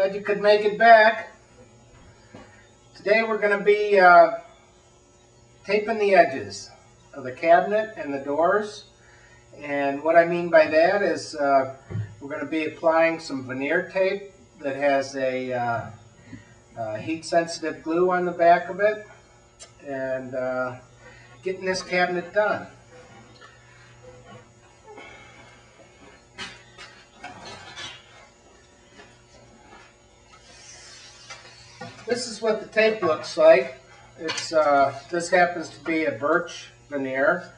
Glad you could make it back. Today we're going to be taping the edges of the cabinet and the doors. And what I mean by that is we're going to be applying some veneer tape that has a heat-sensitive glue on the back of it, and getting this cabinet done. This is what the tape looks like. This happens to be a birch veneer.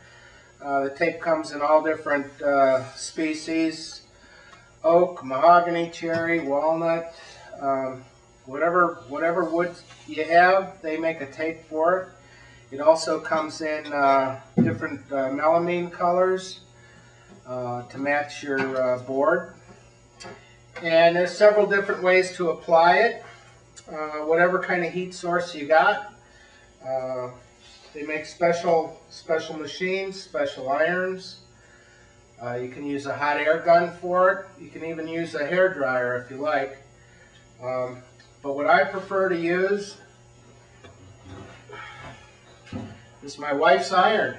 The tape comes in all different species: oak, mahogany, cherry, walnut, whatever wood you have, they make a tape for it. It also comes in different melamine colors to match your board. And there's several different ways to apply it. Whatever kind of heat source you got. They make special machines, special irons. You can use a hot air gun for it. You can even use a hair dryer if you like. But what I prefer to use is my wife's iron.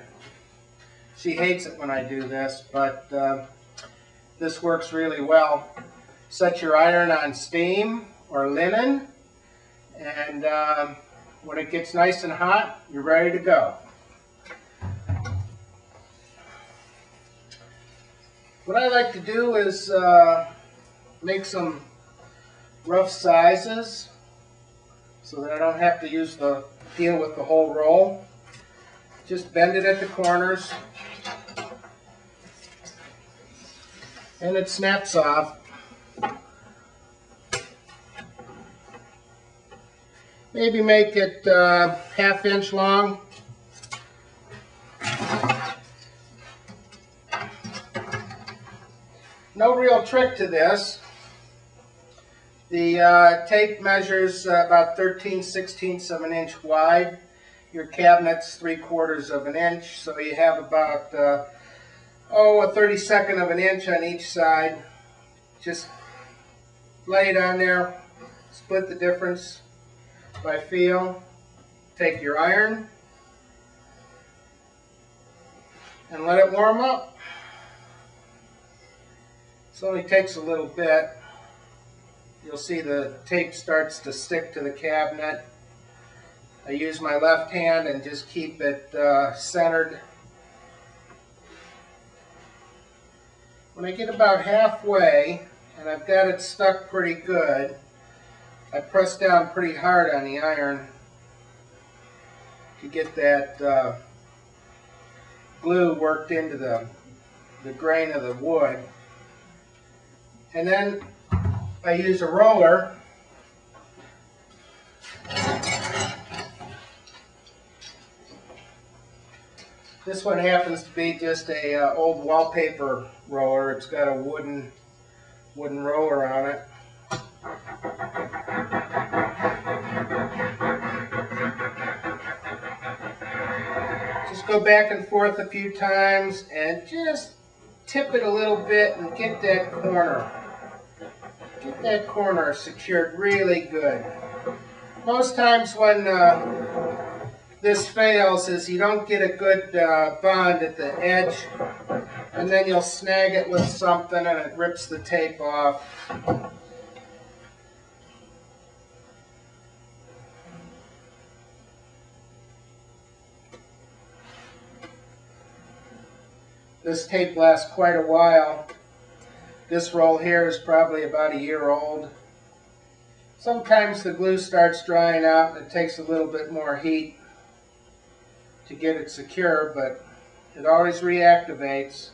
She hates it when I do this, but this works really well. Set your iron on steam or linen, and when it gets nice and hot, you're ready to go. What I like to do is make some rough sizes so that I don't have to deal with the whole roll. Just bend it at the corners and it snaps off. Maybe make it ½ inch long. No real trick to this. The tape measures about 13/16 of an inch wide. Your cabinet's 3/4 of an inch, so you have about a 32nd of an inch on each side. Just lay it on there, split the difference by feel. Take your iron and let it warm up. This only takes a little bit. You'll see the tape starts to stick to the cabinet. I use my left hand and just keep it centered. When I get about halfway and I've got it stuck pretty good, I press down pretty hard on the iron to get that glue worked into the grain of the wood. And then I use a roller This one happens to be just a old wallpaper roller. It's got a wooden roller on it. Just go back and forth a few times and just tip it a little bit and get that corner. Get that corner secured really good. Most times when this fails is you don't get a good bond at the edge, and then you'll snag it with something and it rips the tape off. This tape lasts quite a while. This roll here is probably about a year old. Sometimes the glue starts drying out and it takes a little bit more heat to get it secure, but it always reactivates.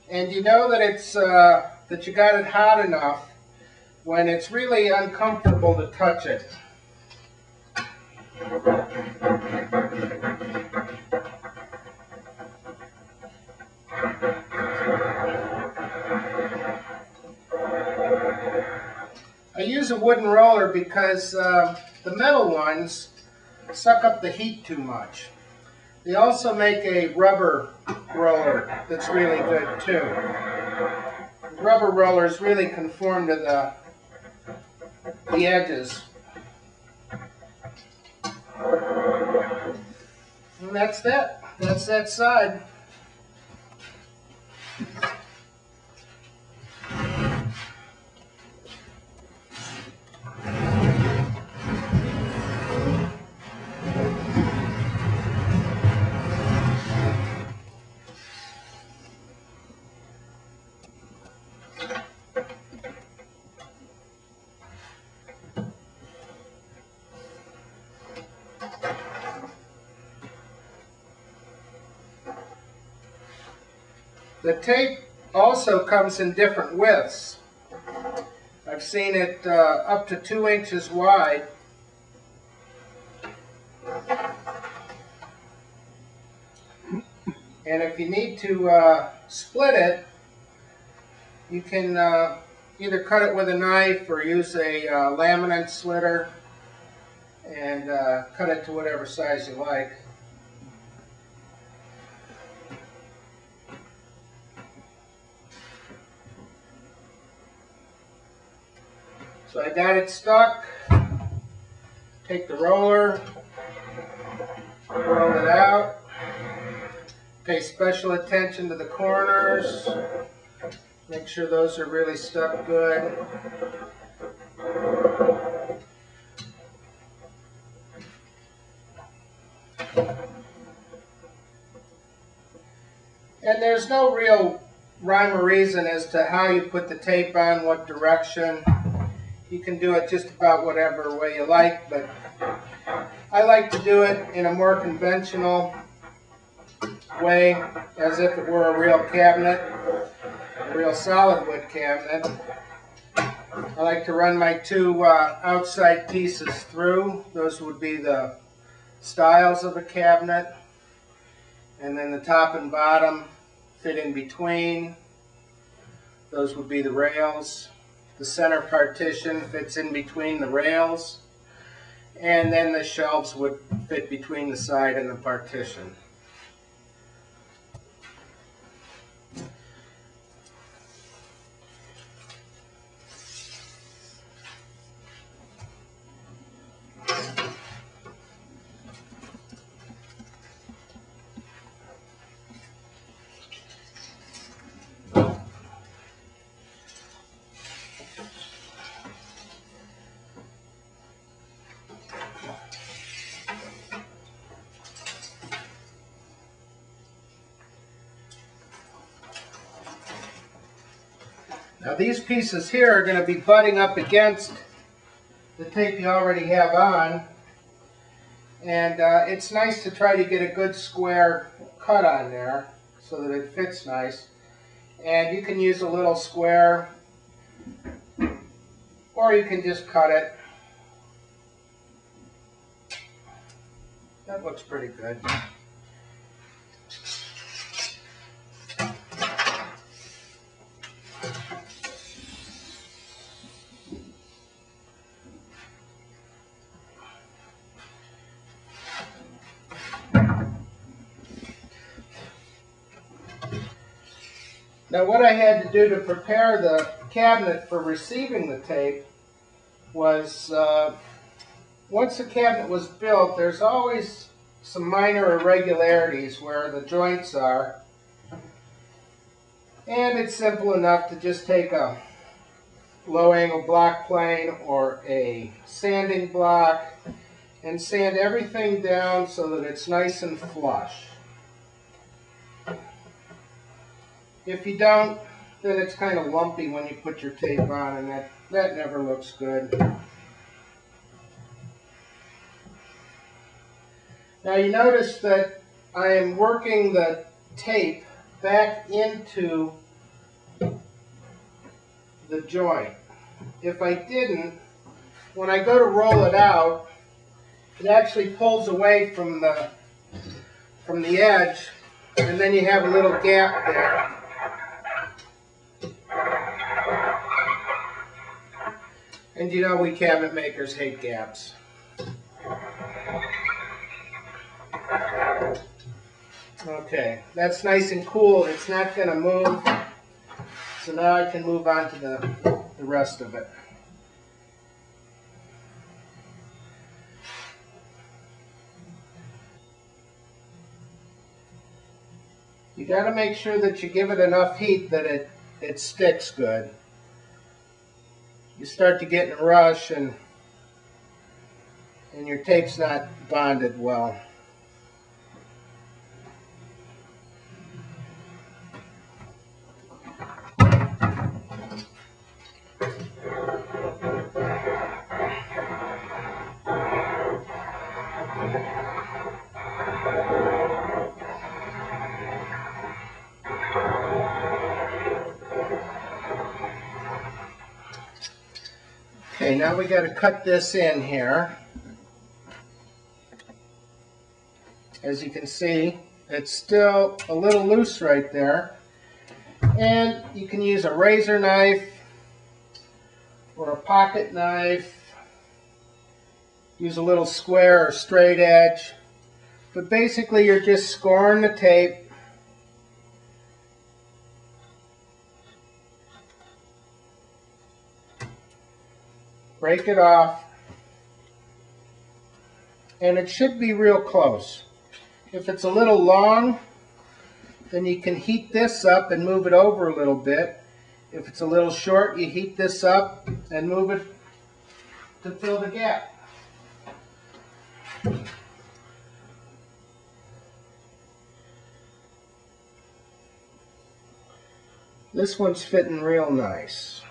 And you know that it's that you got it hot enough when it's really uncomfortable to touch it. I use a wooden roller because the metal ones suck up the heat too much. They also make a rubber roller that's really good too. The rubber rollers really conform to the edges. And that's that. That's that side. The tape also comes in different widths. I've seen it up to 2 inches wide. And if you need to split it, you can either cut it with a knife or use a laminate slitter and cut it to whatever size you like. So I got it stuck. Take the roller, roll it out. Pay special attention to the corners. Make sure those are really stuck good. And there's no real rhyme or reason as to how you put the tape on, what direction. You can do it just about whatever way you like, but I like to do it in a more conventional way, as if it were a real cabinet, a real solid wood cabinet. I like to run my two outside pieces through. Those would be the stiles of a cabinet, and then the top and bottom fit in between. Those would be the rails. The center partition fits in between the rails, and then the shelves would fit between the side and the partition. Now these pieces here are going to be butting up against the tape you already have on, and it's nice to try to get a good square cut on there so that it fits nice. And you can use a little square, or you can just cut it. That looks pretty good. Now what I had to do to prepare the cabinet for receiving the tape was, once the cabinet was built, there's always some minor irregularities where the joints are. And it's simple enough to just take a low angle block plane or a sanding block and sand everything down so that it's nice and flush. If you don't, then it's kind of lumpy when you put your tape on, and that never looks good. Now you notice that I am working the tape back into the joint. If I didn't, when I go to roll it out, it actually pulls away from the edge, and then you have a little gap there. And you know we cabinet makers hate gaps. Okay, that's nice and cool. It's not going to move. So now I can move on to the rest of it. You got to make sure that you give it enough heat that it sticks good. You start to get in a rush and your tape's not bonded well. Okay, now we got to cut this in here. As you can see, it's still a little loose right there. And you can use a razor knife or a pocket knife. Use a little square or straight edge. But basically you're just scoring the tape. Break it off. And it should be real close. If it's a little long, then you can heat this up and move it over a little bit. If it's a little short, you heat this up and move it to fill the gap. This one's fitting real nice.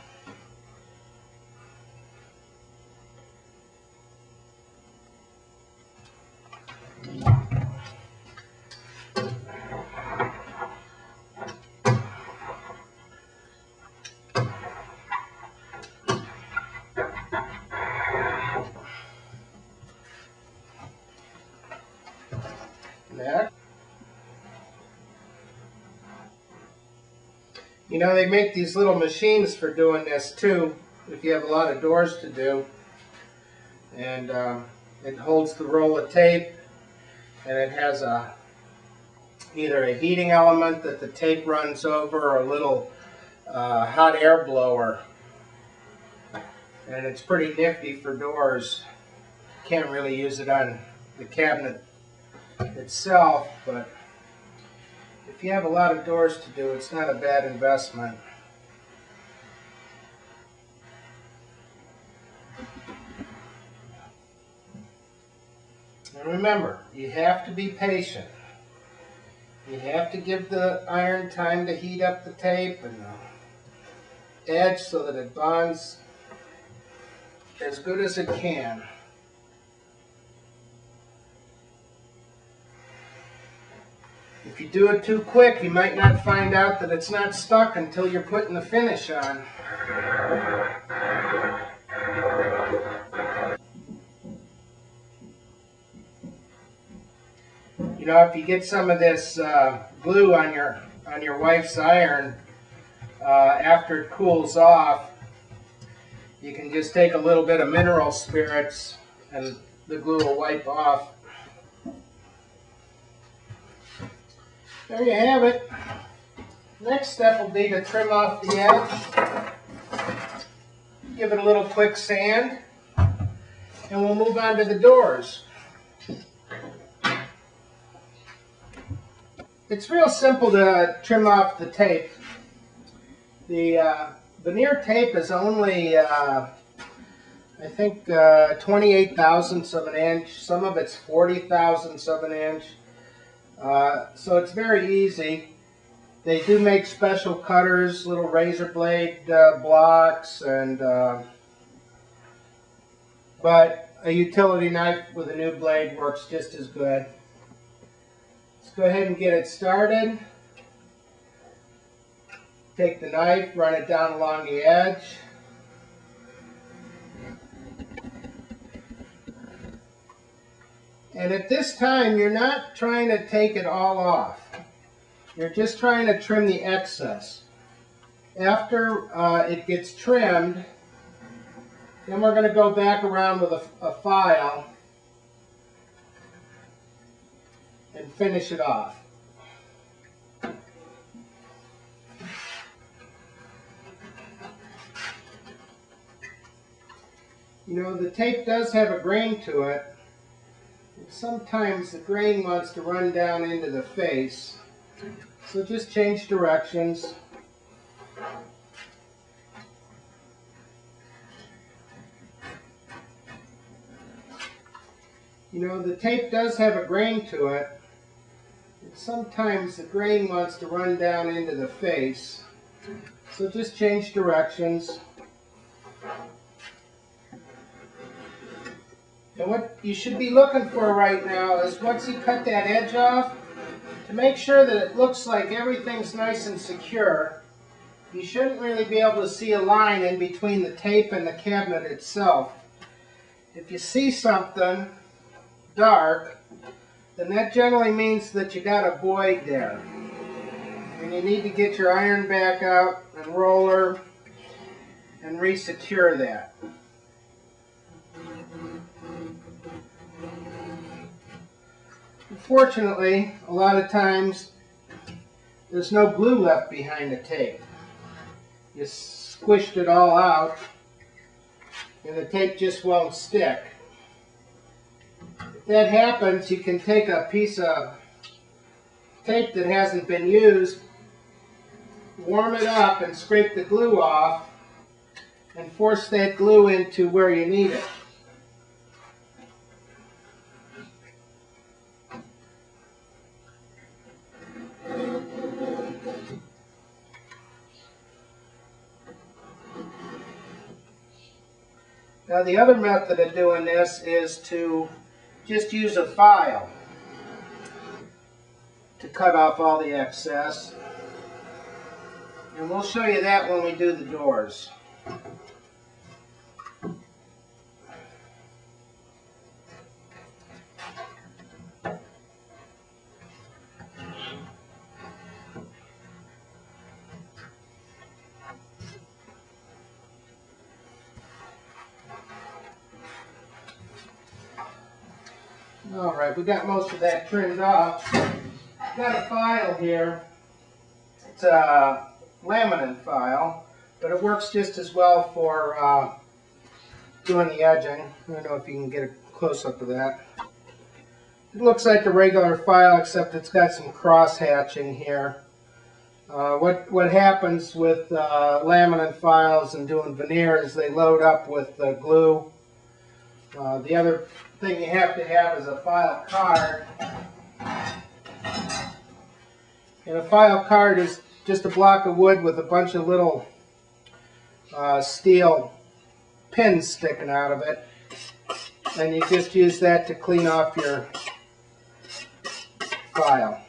Next. You know, they make these little machines for doing this too, if you have a lot of doors to do. And it holds the roll of tape, and it has either a heating element that the tape runs over or a little hot air blower. And it's pretty nifty for doors. Can't really use it on the cabinet itself, but if you have a lot of doors to do, it's not a bad investment. And remember, you have to be patient. You have to give the iron time to heat up the tape and the edge so that it bonds as good as it can. If you do it too quick, you might not find out that it's not stuck until you're putting the finish on. You know, if you get some of this glue on your wife's iron after it cools off, you can just take a little bit of mineral spirits and the glue will wipe off. There you have it. Next step will be to trim off the edge. Give it a little quick sand, and we'll move on to the doors. It's real simple to trim off the tape. The veneer tape is only, I think, 28 thousandths of an inch. Some of it's 40 thousandths of an inch. So it's very easy. They do make special cutters, little razor blade blocks, and but a utility knife with a new blade works just as good. Let's go ahead and get it started. Take the knife, run it down along the edge. And at this time, you're not trying to take it all off. You're just trying to trim the excess. After it gets trimmed, then we're going to go back around with a file and finish it off. You know, the tape does have a grain to it. Sometimes the grain wants to run down into the face. So just change directions. You know, the tape does have a grain to it. Sometimes the grain wants to run down into the face. So just change directions. And what you should be looking for right now is once you cut that edge off, to make sure that it looks like everything's nice and secure, you shouldn't really be able to see a line in between the tape and the cabinet itself. If you see something dark, then that generally means that you got a void there. And you need to get your iron back out and roller and re-secure that. Unfortunately, a lot of times there's no glue left behind the tape. You squished it all out and the tape just won't stick. If that happens, you can take a piece of tape that hasn't been used, warm it up and scrape the glue off and force that glue into where you need it. Now the other method of doing this is to just use a file to cut off all the excess. And we'll show you that when we do the doors. Alright, we got most of that trimmed off. Got a file here. It's a laminate file, but it works just as well for doing the edging. I don't know if you can get a close-up of that. It looks like a regular file, except it's got some cross-hatching here. What happens with laminate files and doing veneer is they load up with glue. The other thing you have to have is a file card. And a file card is just a block of wood with a bunch of little steel pins sticking out of it. And you just use that to clean off your file.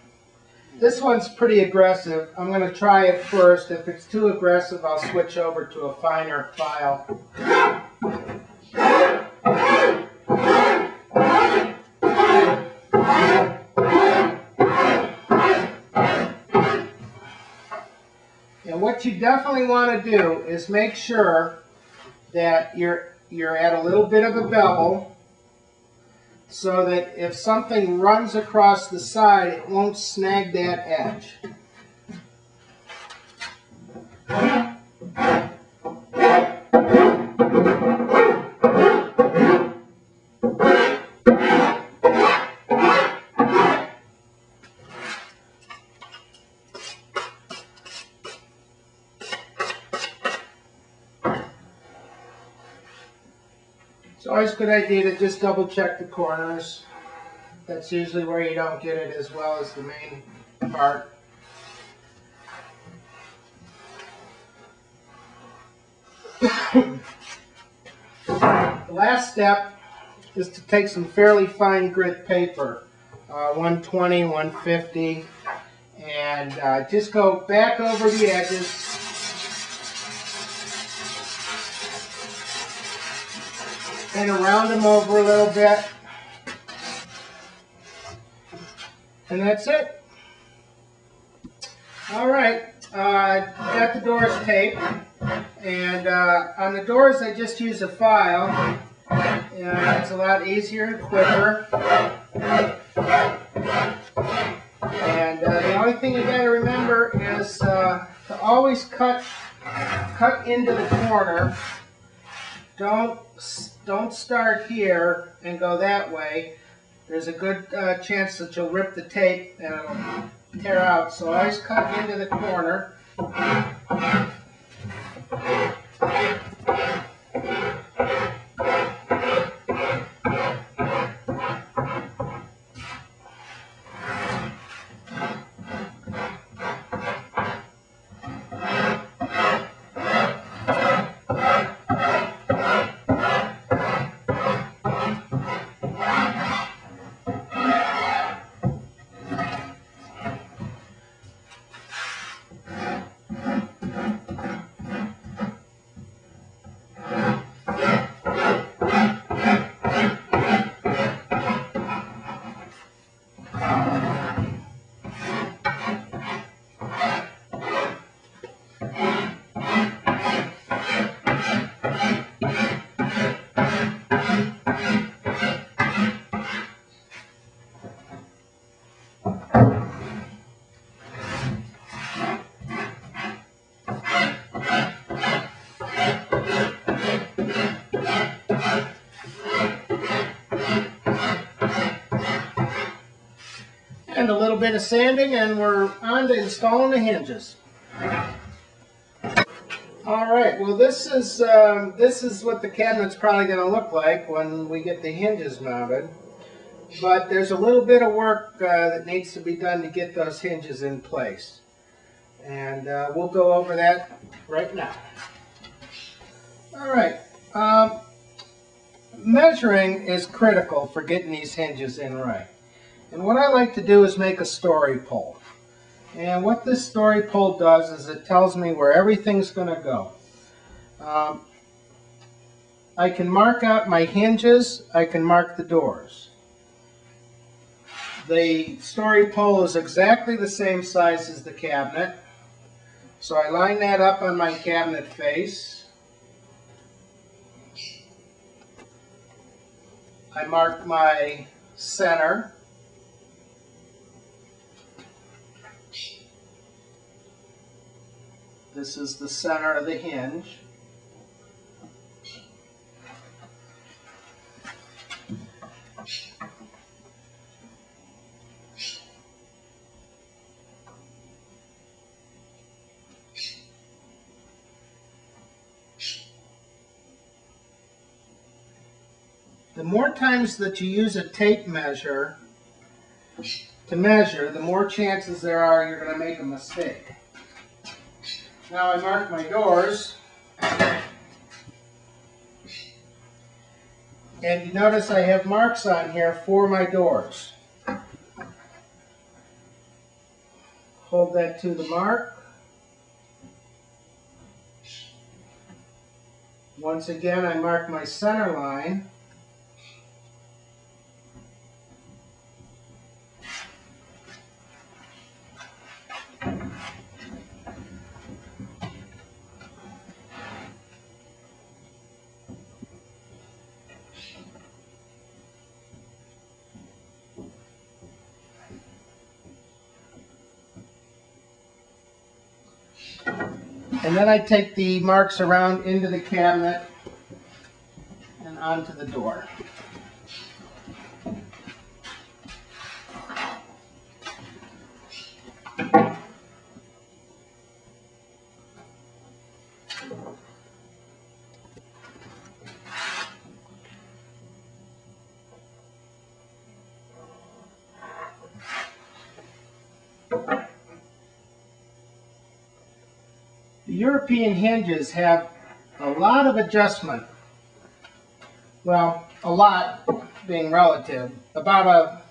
This one's pretty aggressive. I'm going to try it first. If it's too aggressive, I'll switch over to a finer file. And what you definitely want to do is make sure that you're at a little bit of a bevel, so that if something runs across the side, it won't snag that edge. It's always a good idea to just double check the corners. That's usually where you don't get it as well as the main part. The last step is to take some fairly fine grit paper, 120, 150, and just go back over the edges. And round them over a little bit. And that's it. Alright, got the doors taped. And on the doors I just use a file. It's a lot easier and quicker. And the only thing you got to remember is to always cut into the corner. Don't start here and go that way. there's a good chance that you'll rip the tape and it'll tear out. So I always cut into the corner. And a little bit of sanding, and we're on to installing the hinges. All right, well this is what the cabinet's probably going to look like when we get the hinges mounted. But there's a little bit of work that needs to be done to get those hinges in place. And we'll go over that right now. All right, measuring is critical for getting these hinges in right. And what I like to do is make a story pole. And what this story pole does is it tells me where everything's going to go. I can mark out my hinges, I can mark the doors. The story pole is exactly the same size as the cabinet. So I line that up on my cabinet face. I mark my center. This is the center of the hinge. The more times that you use a tape measure to measure, the more chances there are you're going to make a mistake. Now I mark my doors, and you notice I have marks on here for my doors. Hold that to the mark. Once again, I mark my center line. And then I take the marks around into the cabinet and onto the door. The European hinges have a lot of adjustment. Well, a lot being relative, about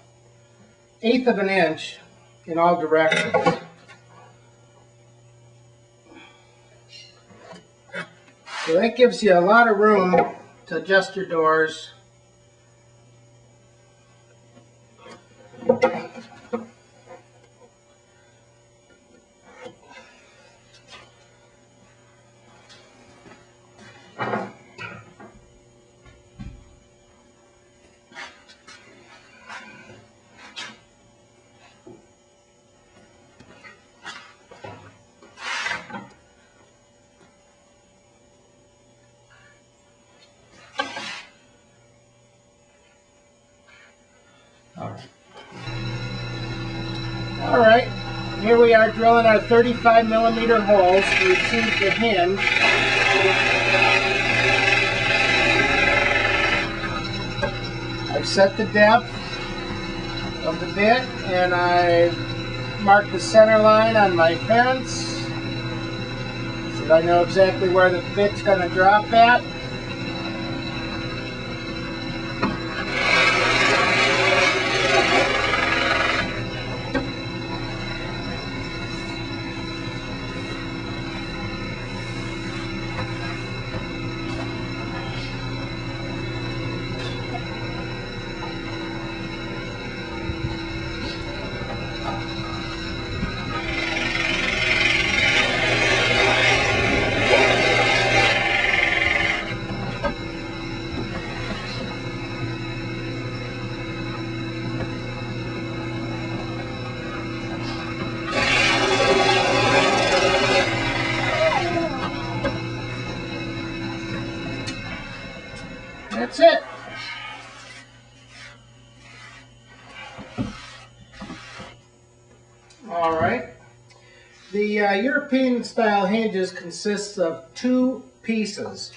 1/8 of an inch in all directions. So that gives you a lot of room to adjust your doors. All right, here we are drilling our 35mm holes to receive the hinge. I've set the depth of the bit, and I marked the center line on my fence so that I know exactly where the bit's going to drop at. That's it. All right. The European style hinges consists of two pieces.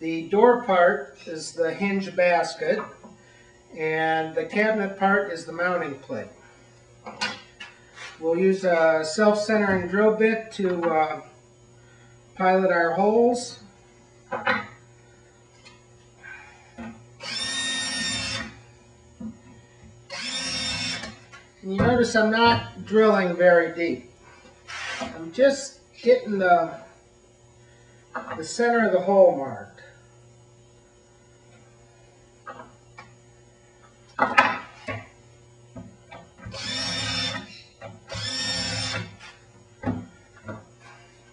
The door part is the hinge basket, and the cabinet part is the mounting plate. We'll use a self-centering drill bit to pilot our holes. And you notice I'm not drilling very deep. I'm just getting the center of the hole marked.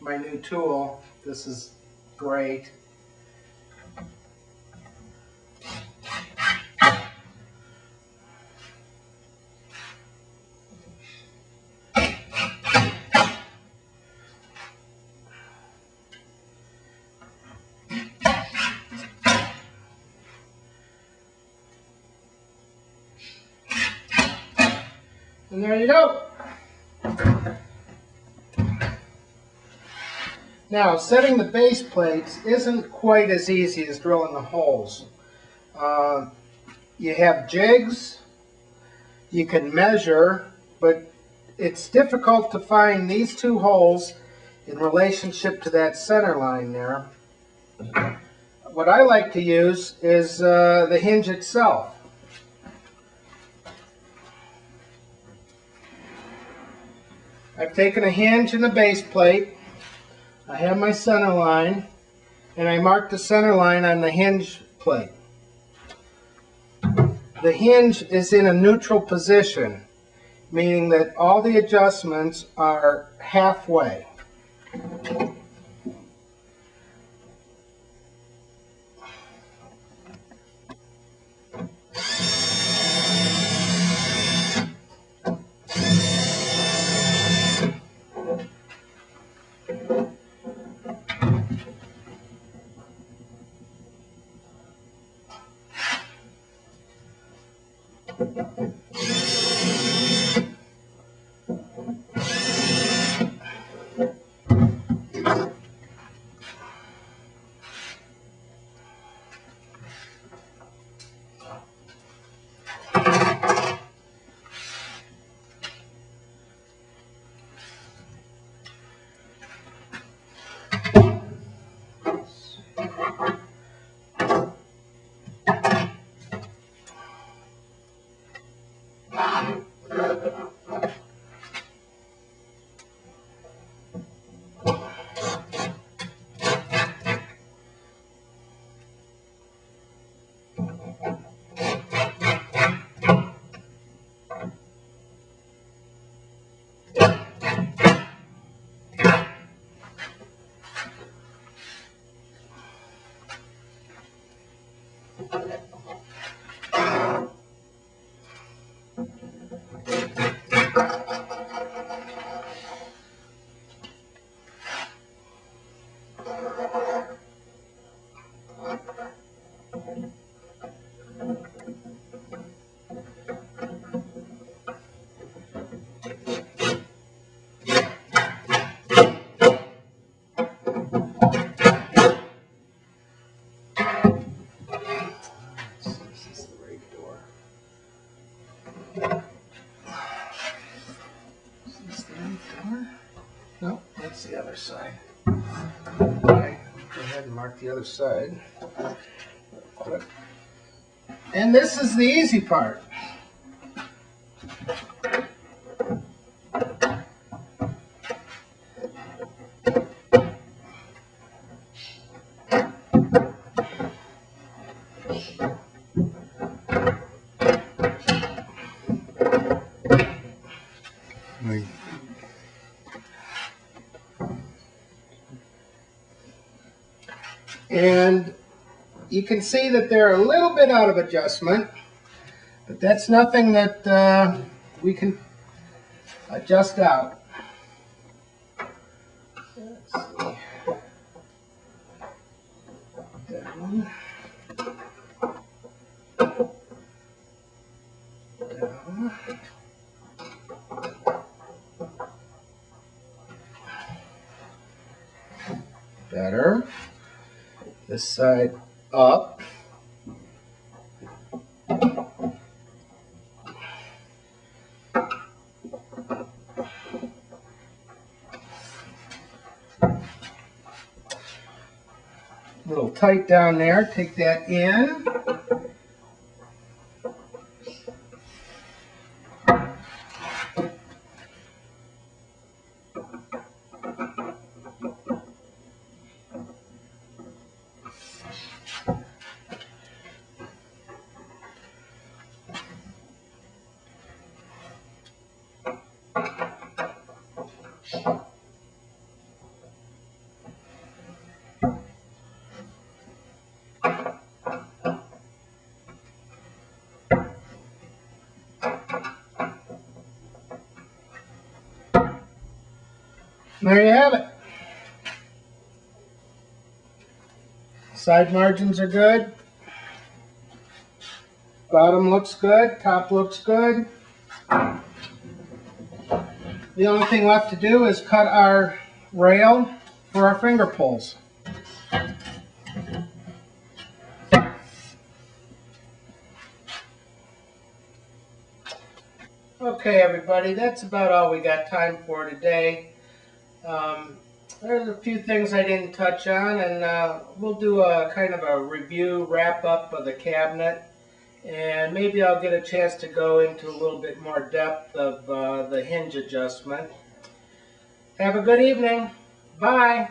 My new tool, this is great. And there you go. Now, setting the base plates isn't quite as easy as drilling the holes. You have jigs, you can measure, but it's difficult to find these two holes in relationship to that center line there. What I like to use is the hinge itself. I've taken a hinge and a base plate. I have my center line, and I mark the center line on the hinge plate. The hinge is in a neutral position, meaning that all the adjustments are halfway. No, that's the other side. Okay, go ahead and mark the other side. And this is the easy part. And you can see that they're a little bit out of adjustment, but that's nothing that we can adjust out. Let's see. Down. Down. Better. This side up. A little tight down there. Take that in. There you have it. Side margins are good. Bottom looks good. Top looks good. The only thing left to do is cut our rail for our finger pulls. Okay, everybody, that's about all we got time for today. There's a few things I didn't touch on, and we'll do a kind of a review, wrap-up of the cabinet, and maybe I'll get a chance to go into a little bit more depth of the hinge adjustment. Have a good evening. Bye.